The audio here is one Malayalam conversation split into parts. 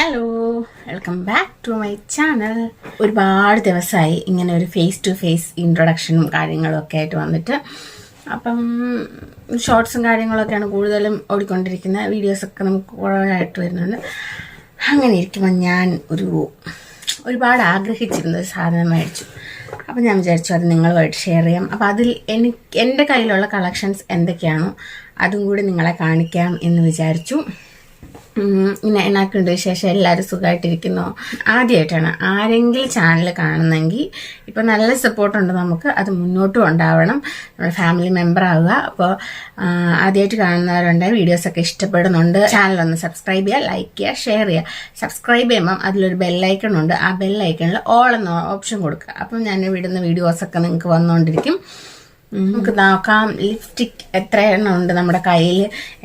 Hello, welcome back to my channel. ഒരുപാട് ദിവസമായി ഇങ്ങനെ ഒരു ഫേസ് ടു ഫേസ് ഇൻട്രൊഡക്ഷനും കാര്യങ്ങളും ഒക്കെ ആയിട്ട് വന്നിട്ട്. അപ്പം ഷോർട്സും കാര്യങ്ങളൊക്കെയാണ് കൂടുതലും ഓടിക്കൊണ്ടിരിക്കുന്നത്. വീഡിയോസൊക്കെ നമുക്ക് കുറവായിട്ട് വരുന്നുണ്ട്. അങ്ങനെ ഇരിക്കുമ്പോൾ ഞാൻ ഒരുപാട് ആഗ്രഹിച്ചിരുന്ന ഒരു സാധനം മേടിച്ചു. അപ്പം ഞാൻ വിചാരിച്ചു അത് നിങ്ങളുമായിട്ട് ഷെയർ ചെയ്യാം. അപ്പോൾ അതിൽ എൻ്റെ കയ്യിലുള്ള കളക്ഷൻസ് എന്തൊക്കെയാണോ അതും കൂടി നിങ്ങളെ കാണിക്കാം എന്ന് വിചാരിച്ചു. ഇങ്ങനെ എന്നാക്കുണ്ട് വിശേഷം? എല്ലാവരും സുഖമായിട്ടിരിക്കുന്നു. ആദ്യമായിട്ടാണ് ആരെങ്കിലും ചാനൽ കാണുന്നെങ്കിൽ ഇപ്പം നല്ല സപ്പോർട്ടുണ്ട് നമുക്ക്, അത് മുന്നോട്ടും ഉണ്ടാവണം. നമ്മുടെ ഫാമിലി മെമ്പർ ആവുക. അപ്പോൾ ആദ്യമായിട്ട് കാണുന്നവരുണ്ട്, വീഡിയോസൊക്കെ ഇഷ്ടപ്പെടുന്നുണ്ട്, ചാനലൊന്ന് സബ്സ്ക്രൈബ് ചെയ്യുക, ലൈക്ക് ചെയ്യുക, ഷെയർ ചെയ്യുക. സബ്സ്ക്രൈബ് ചെയ്യുമ്പം അതിലൊരു ബെല്ലൈക്കൺ ഉണ്ട്, ആ ബെല്ലൈക്കണിൽ ഓൾ എന്ന ഓപ്ഷൻ കൊടുക്കുക. അപ്പം ഞാൻ വിടുന്ന വീഡിയോസൊക്കെ നിങ്ങൾക്ക് വന്നുകൊണ്ടിരിക്കും. നമുക്ക് നോക്കാം ലിപ്സ്റ്റിക് എത്ര എണ്ണം ഉണ്ട് നമ്മുടെ കയ്യിൽ,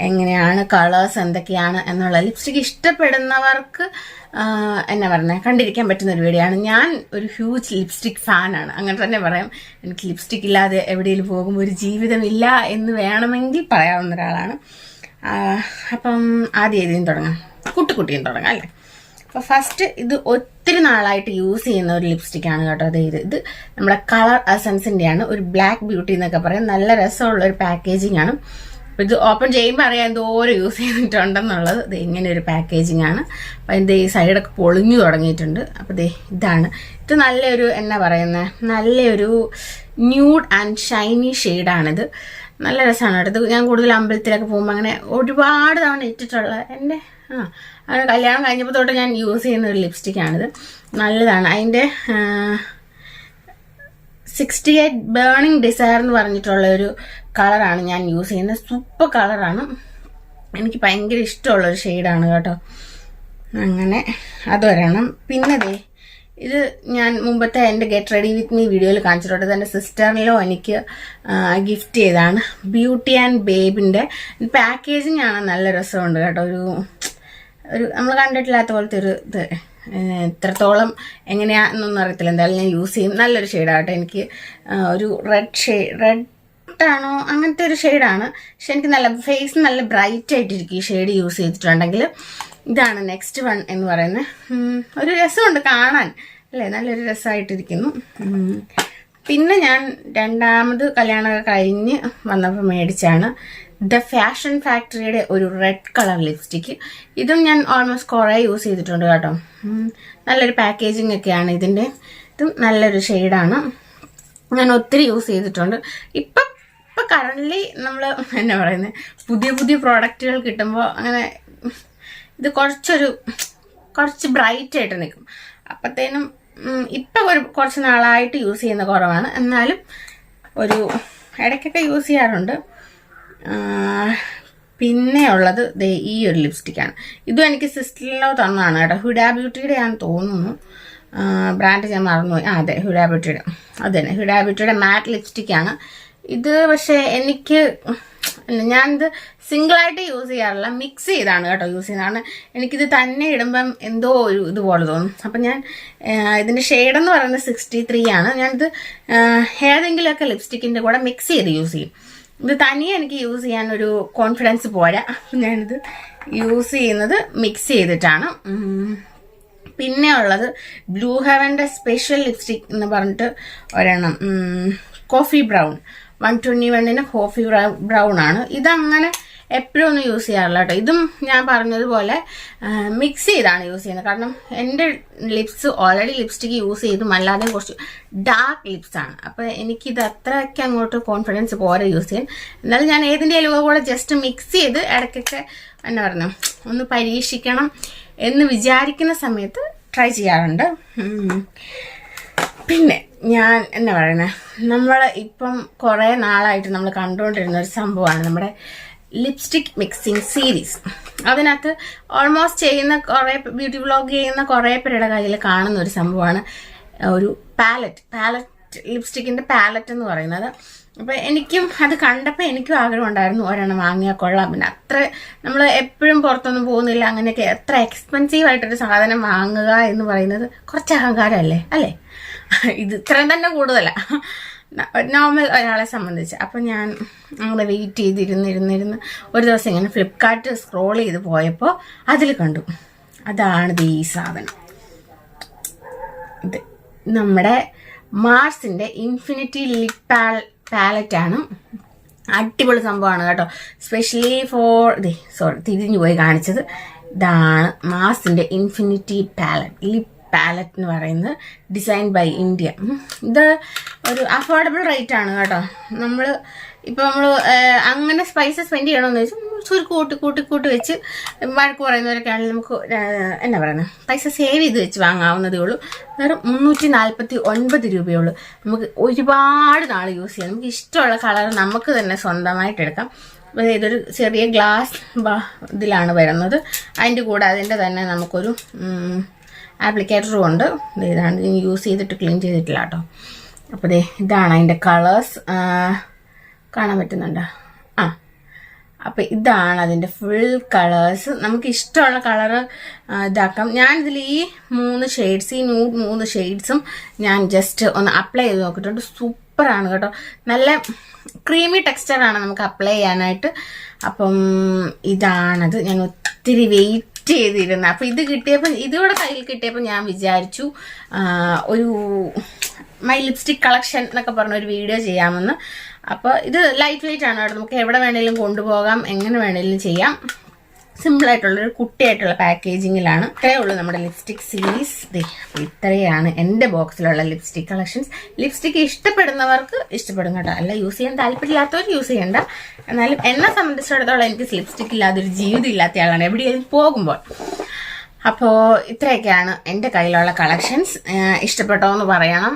എങ്ങനെയാണ് കളേഴ്സ് എന്തൊക്കെയാണ് എന്നുള്ള. ലിപ്സ്റ്റിക് ഇഷ്ടപ്പെടുന്നവർക്ക് എന്നാ പറയുന്നത്, കണ്ടിരിക്കാൻ പറ്റുന്ന ഒരു വീഡിയോ ആണ്. ഞാൻ ഒരു ഹ്യൂജ് ലിപ്സ്റ്റിക് ഫാനാണ്, അങ്ങനെ തന്നെ പറയാം. എനിക്ക് ലിപ്സ്റ്റിക് ഇല്ലാതെ എവിടെയെങ്കിലും പോകുമ്പോൾ ഒരു ജീവിതമില്ല എന്ന് വേണമെങ്കിൽ പറയാവുന്ന ഒരാളാണ്. അപ്പം ആദ്യം ഏതിനും തുടങ്ങാം, കുട്ടിയും തുടങ്ങാം അല്ലേ. അപ്പോൾ ഫസ്റ്റ് ഇത് ഒത്തിരി നാളായിട്ട് യൂസ് ചെയ്യുന്ന ഒരു ലിപ്സ്റ്റിക്കാണ് കേട്ടോ. ഇത് നമ്മുടെ കളർ എസൻസിൻ്റെയാണ്, ഒരു ബ്ലാക്ക് ബ്യൂട്ടി എന്നൊക്കെ പറയും. നല്ല രസമുള്ള ഒരു പാക്കേജിങ് ആണ്. അപ്പോൾ ഇത് ഓപ്പൺ ചെയ്യുമ്പോൾ അറിയാം എന്തോരം യൂസ് ചെയ്തിട്ടുണ്ടെന്നുള്ളത്. ഇത് ഇങ്ങനെ ഒരു പാക്കേജിങ് ആണ്. അപ്പോൾ ഇതിൻ്റെ ഈ സൈഡൊക്കെ പൊളിഞ്ഞു തുടങ്ങിയിട്ടുണ്ട്. അപ്പോൾ ഇതാണ്. ഇത് നല്ലൊരു എന്നാ പറയുന്നത്, നല്ലൊരു ന്യൂഡ് ആൻഡ് ഷൈനി ഷെയ്ഡാണിത്. നല്ല രസമാണ് കേട്ടോ. ഇത് ഞാൻ കൂടുതൽ അമ്പലത്തിലൊക്കെ പോകുമ്പോൾ അങ്ങനെ ഒരുപാട് തവണ ഇട്ടിട്ടുള്ള എൻ്റെ അങ്ങനെ കല്യാണം കഴിഞ്ഞപ്പോൾ തൊട്ട് ഞാൻ യൂസ് ചെയ്യുന്ന ഒരു ലിപ്സ്റ്റിക്കാണിത്. നല്ലതാണ്. അതിൻ്റെ 68 ബേണിംഗ് ഡിസയർ എന്ന് പറഞ്ഞിട്ടുള്ള ഒരു കളറാണ് ഞാൻ യൂസ് ചെയ്യുന്നത്. സൂപ്പർ കളറാണ്, എനിക്ക് ഭയങ്കര ഇഷ്ടമുള്ളൊരു ഷെയ്ഡാണ് കേട്ടോ. അങ്ങനെ അതൊരെണ്ണം. പിന്നെ ഇത് ഞാൻ മുമ്പത്തെ എൻ്റെ ഗെറ്റ് റെഡി വിത്ത് മീ വീഡിയോയിൽ കാണിച്ചിട്ടുണ്ട്. എൻ്റെ സിസ്റ്ററിലോ എനിക്ക് ഗിഫ്റ്റ് ചെയ്താണ്. ബ്യൂട്ടി ആൻഡ് ബേബിൻ്റെ പാക്കേജിങ് ആണ്, നല്ല രസമുണ്ട് കേട്ടോ. ഒരു നമ്മൾ കണ്ടിട്ടില്ലാത്ത പോലത്തെ ഒരു ഇത്, എത്രത്തോളം എങ്ങനെയാണെന്നൊന്നും അറിയത്തില്ല. എന്തായാലും ഞാൻ യൂസ് ചെയ്യും. നല്ലൊരു ഷെയ്ഡാകട്ടെ. എനിക്ക് ഒരു റെഡാണോ അങ്ങനത്തെ ഒരു ഷെയ്ഡാണ്. പക്ഷെ എനിക്ക് നല്ല ഫേസ് നല്ല ബ്രൈറ്റ് ആയിട്ടിരിക്കും ഈ ഷെയ്ഡ് യൂസ് ചെയ്തിട്ടുണ്ടെങ്കിൽ. ഇതാണ് നെക്സ്റ്റ് വൺ എന്ന് പറയുന്നത്. ഒരു രസമുണ്ട് കാണാൻ അല്ലേ, നല്ലൊരു രസമായിട്ടിരിക്കുന്നു. പിന്നെ ഞാൻ രണ്ടാമത് കല്യാണമൊക്കെ കഴിഞ്ഞ് വന്നപ്പോൾ മേടിച്ചാണ് ദ ഫാഷൻ ഫാക്ടറിയുടെ ഒരു റെഡ് കളർ ലിപ്സ്റ്റിക്ക്. ഇതും ഞാൻ ഓൾമോസ്റ്റ് കുറേ യൂസ് ചെയ്തിട്ടുണ്ട് കേട്ടോ. നല്ലൊരു പാക്കേജിങ് ഒക്കെയാണ് ഇതിൻ്റെ. ഇതും നല്ലൊരു ഷെയ്ഡാണ്, ഞാൻ ഒത്തിരി യൂസ് ചെയ്തിട്ടുണ്ട്. ഇപ്പം കറൻ്റ്ലി നമ്മൾ എന്നാ പറയുന്നത്, പുതിയ പ്രോഡക്റ്റുകൾ കിട്ടുമ്പോൾ അങ്ങനെ ഇത് കുറച്ച് ബ്രൈറ്റ് ആയിട്ട് നിൽക്കും. അപ്പോഴത്തേനും ഇപ്പം കുറച്ച് നാളായിട്ട് യൂസ് ചെയ്യുന്ന കുറവാണ്, എന്നാലും ഒരു ഇടയ്ക്കൊക്കെ യൂസ് ചെയ്യാറുണ്ട്. പിന്നെ ഉള്ളത് ഈ ഒരു ലിപ്സ്റ്റിക്കാണ്. ഇതും എനിക്ക് സിസ്റ്ററിലോ തന്നതാണ് കേട്ടോ. ഹുഡ ബ്യൂട്ടിയുടെ ആണെന്ന് തോന്നുന്നു, ബ്രാൻഡ് ഞാൻ മറന്നുപോയി. അതെ, ഹുഡ ബ്യൂട്ടിയുടെ, അത് തന്നെ, ഹുഡ ബ്യൂട്ടിയുടെ മാറ്റ് ലിപ്സ്റ്റിക്കാണ് ഇത്. പക്ഷേ ഞാനിത് സിംഗിളായിട്ട് യൂസ് ചെയ്യാറില്ല, മിക്സ് ചെയ്താണ് കേട്ടോ യൂസ് ചെയ്യുന്നതാണ്. എനിക്കിത് തന്നെ ഇടുമ്പം എന്തോ ഒരു ഇതുപോലെ തോന്നും. അപ്പം ഞാൻ ഇതിൻ്റെ ഷെയ്ഡെന്ന് പറയുന്നത് 63 ആണ്. ഞാനിത് ഏതെങ്കിലുമൊക്കെ ലിപ്സ്റ്റിക്കിൻ്റെ കൂടെ മിക്സ് ചെയ്ത് യൂസ് ചെയ്യും. ഇത് തനിയെ എനിക്ക് യൂസ് ചെയ്യാനൊരു കോൺഫിഡൻസ് പോരാ, ഞാനിത് യൂസ് ചെയ്യുന്നത് മിക്സ് ചെയ്തിട്ടാണ്. പിന്നെ ഉള്ളത് ബ്ലൂ ഹെവൻ്റെ സ്പെഷ്യൽ ലിപ്സ്റ്റിക് എന്ന് പറഞ്ഞിട്ട് ഒരെണ്ണം, കോഫി ബ്രൗൺ, 121 കോഫി ബ്രൗൺ ആണ്. ഇതങ്ങനെ എപ്പോഴും ഒന്നും യൂസ് ചെയ്യാറില്ല കേട്ടോ. ഇതും ഞാൻ പറഞ്ഞതുപോലെ മിക്സ് ചെയ്താണ് യൂസ് ചെയ്യുന്നത്. കാരണം എൻ്റെ ലിപ്സ് ഓൾറെഡി ലിപ്സ്റ്റിക്ക് യൂസ് ചെയ്തും അല്ലാതെ കുറച്ച് ഡാർക്ക് ലിപ്സാണ്. അപ്പോൾ എനിക്കിത് അത്രയ്ക്ക് അങ്ങോട്ട് കോൺഫിഡൻസ് പോരെ യൂസ് ചെയ്യാൻ. എന്നാലും ഞാൻ ഏതിൻ്റെയും കൂടെ ജസ്റ്റ് മിക്സ് ചെയ്ത് ഇടയ്ക്കൊക്കെ എന്നാ പറയുക, ഒന്ന് പരീക്ഷിക്കണം എന്ന് വിചാരിക്കുന്ന സമയത്ത് ട്രൈ ചെയ്യാറുണ്ട്. പിന്നെ ഞാൻ എന്നാ പറയുന്നത്, നമ്മൾ ഇപ്പം കുറേ നാളായിട്ട് നമ്മൾ കണ്ടുകൊണ്ടിരുന്ന ഒരു സംഭവമാണ് നമ്മുടെ ലിപ്സ്റ്റിക് മിക്സിങ് സീരീസ്. അതിനകത്ത് ഓൾമോസ്റ്റ് ചെയ്യുന്ന കുറേ ബ്യൂട്ടി വ്ളോഗ് ചെയ്യുന്ന കുറേ പേരുടെ കയ്യിൽ കാണുന്ന ഒരു സംഭവമാണ് ഒരു പാലറ്റ് ലിപ്സ്റ്റിക്കിൻ്റെ പാലറ്റ് എന്ന് പറയുന്നത്. അപ്പോൾ എനിക്കും അത് കണ്ടപ്പോൾ എനിക്കും ആഗ്രഹം ഉണ്ടായിരുന്നു ഒരെണ്ണം വാങ്ങിയാൽ കൊള്ളാം. പിന്നെ അത്ര നമ്മൾ എപ്പോഴും പുറത്തൊന്നും പോകുന്നില്ല, അങ്ങനെയൊക്കെ എത്ര എക്സ്പെൻസീവ് ആയിട്ടൊരു സാധനം വാങ്ങുക എന്ന് പറയുന്നത് കുറച്ച് അഹങ്കാരമല്ലേ അല്ലേ. ഇത് ഇത്രയും തന്നെ കൂടുതലാണ് നോർമൽ ഒരാളെ സംബന്ധിച്ച്. അപ്പം ഞാൻ അങ്ങനെ വെയിറ്റ് ചെയ്തിരുന്ന് ഒരു ദിവസം ഇങ്ങനെ ഫ്ലിപ്കാർട്ട് സ്ക്രോൾ ചെയ്ത് പോയപ്പോൾ അതിൽ കണ്ടു അതാണ് ഈ സാധനം. ഇത് നമ്മുടെ മാർസിൻ്റെ ഇൻഫിനിറ്റി ലിപ് പാലറ്റാണ്. അടിപൊളി സംഭവമാണ് കേട്ടോ. സ്പെഷ്യലി ഫോർ തിരിഞ്ഞു പോയി കാണിച്ചത്. ഇതാണ് മാർസിൻ്റെ ഇൻഫിനിറ്റി ലിപ് പാലറ്റ് എന്ന് പറയുന്നത്. Design by India. ഇത് ഒരു അഫോർഡബിൾ റേറ്റ് ആണ് കേട്ടോ. നമ്മൾ അങ്ങനെ പൈസ സ്പെൻഡ് ചെയ്യണമെന്ന് വെച്ചാൽ കൂട്ടി വെച്ച് വഴക്ക് പറയുന്നവരൊക്കെ ആണെങ്കിൽ നമുക്ക് എന്നാ പറയുന്നത്, പൈസ സേവ് ചെയ്ത് വെച്ച് വാങ്ങാവുന്നതേ ഉള്ളൂ. വെറും 349 രൂപയുള്ളൂ. നമുക്ക് ഒരുപാട് നാൾ യൂസ് ചെയ്യാം. നമുക്ക് ഇഷ്ടമുള്ള കളർ നമുക്ക് തന്നെ സ്വന്തമായിട്ട് എടുക്കാം. ഇതൊരു ചെറിയ ഗ്ലാസ് ഇതിലാണ് വരുന്നത്. അതിൻ്റെ കൂടെ അതിൻ്റെ തന്നെ നമുക്കൊരു ആപ്ലിക്കേറ്ററും ഉണ്ട്. ഇതാണ് യൂസ് ചെയ്തിട്ട് ക്ലീൻ ചെയ്തിട്ടില്ല കേട്ടോ. അപ്പോൾ ഇതാണ് അതിൻ്റെ കളേഴ്സ്. കാണാൻ പറ്റുന്നുണ്ടോ? അപ്പോൾ ഇതാണ് അതിൻ്റെ ഫുൾ കളേഴ്സ്. നമുക്ക് ഇഷ്ടമുള്ള കളറ് ഇതാക്കാം. ഞാനിതിൽ ഈ 3 ഷെയ്ഡ്സ്, ഈ 3 ഷെയ്ഡ്സും ഞാൻ ജസ്റ്റ് ഒന്ന് അപ്ലൈ ചെയ്ത് നോക്കിയിട്ടുണ്ട്. സൂപ്പറാണ് കേട്ടോ. നല്ല ക്രീമി ടെക്സ്ചറാണ് നമുക്ക് അപ്ലൈ ചെയ്യാനായിട്ട്. അപ്പം ഇതാണത്. ഞാൻ ഒത്തിരി വെയിറ്റ് ചെയ്തിരുന്നത്. അപ്പോൾ ഇതിവിടെ കയ്യിൽ കിട്ടിയപ്പോൾ ഞാൻ വിചാരിച്ചു ഒരു മൈ ലിപ്സ്റ്റിക് കളക്ഷൻ എന്നൊക്കെ പറഞ്ഞൊരു വീഡിയോ ചെയ്യാമെന്ന്. അപ്പോൾ ഇത് ലൈറ്റ് വെയിറ്റ് ആണ് കേട്ടോ. നമുക്ക് എവിടെ വേണേലും കൊണ്ടുപോകാം, എങ്ങനെ വേണേലും ചെയ്യാം. സിമ്പിളായിട്ടുള്ളൊരു കുട്ടിയായിട്ടുള്ള പാക്കേജിങ്ങിലാണ്. ഇത്രയേ ഉള്ളൂ നമ്മുടെ ലിപ്സ്റ്റിക് സീരീസ്. ഇത്രയാണ് എൻ്റെ ബോക്സിലുള്ള ലിപ്സ്റ്റിക് കളക്ഷൻസ്. ലിപ്സ്റ്റിക് ഇഷ്ടപ്പെടുന്നവർക്ക് ഇഷ്ടപ്പെടും കേട്ടോ. അല്ല യൂസ് ചെയ്യാൻ താല്പര്യമില്ലാത്തവർ യൂസ് ചെയ്യണ്ട. എന്നാലും എന്നെ സംബന്ധിച്ചിടത്തോളം എനിക്ക് ലിപ്സ്റ്റിക് ഇല്ലാതൊരു ജീവിതം ഇല്ലാത്ത ആളാണ് എവിടെയെങ്കിലും പോകുമ്പോൾ. അപ്പോൾ ഇത്രയൊക്കെയാണ് എൻ്റെ കയ്യിലുള്ള കളക്ഷൻസ്. ഇഷ്ടപ്പെട്ടോ എന്ന് പറയണം.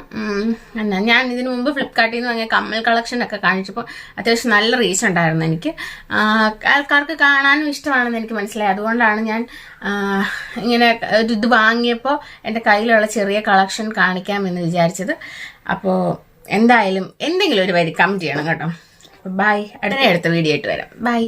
എന്നാ ഞാൻ ഇതിനു മുമ്പ് ഫ്ലിപ്കാർട്ടിൽ നിന്ന് വാങ്ങിയ കമ്മൽ കളക്ഷനൊക്കെ കാണിച്ചപ്പോൾ അത്യാവശ്യം നല്ല റീച്ച് ഉണ്ടായിരുന്നു എനിക്ക്. ആൾക്കാർക്ക് കാണാനും ഇഷ്ടമാണെന്ന് എനിക്ക് മനസ്സിലായി. അതുകൊണ്ടാണ് ഞാൻ ഇങ്ങനെ ഇത് വാങ്ങിയപ്പോൾ എൻ്റെ കയ്യിലുള്ള ചെറിയ കളക്ഷൻ കാണിക്കാമെന്ന് വിചാരിച്ചത്. അപ്പോൾ എന്തായാലും എന്തെങ്കിലും ഒരു വരി കമൻറ്റ് ചെയ്യണം കേട്ടോ. ബൈ. അടുത്ത വീഡിയോ ആയിട്ട് വരാം. ബൈ.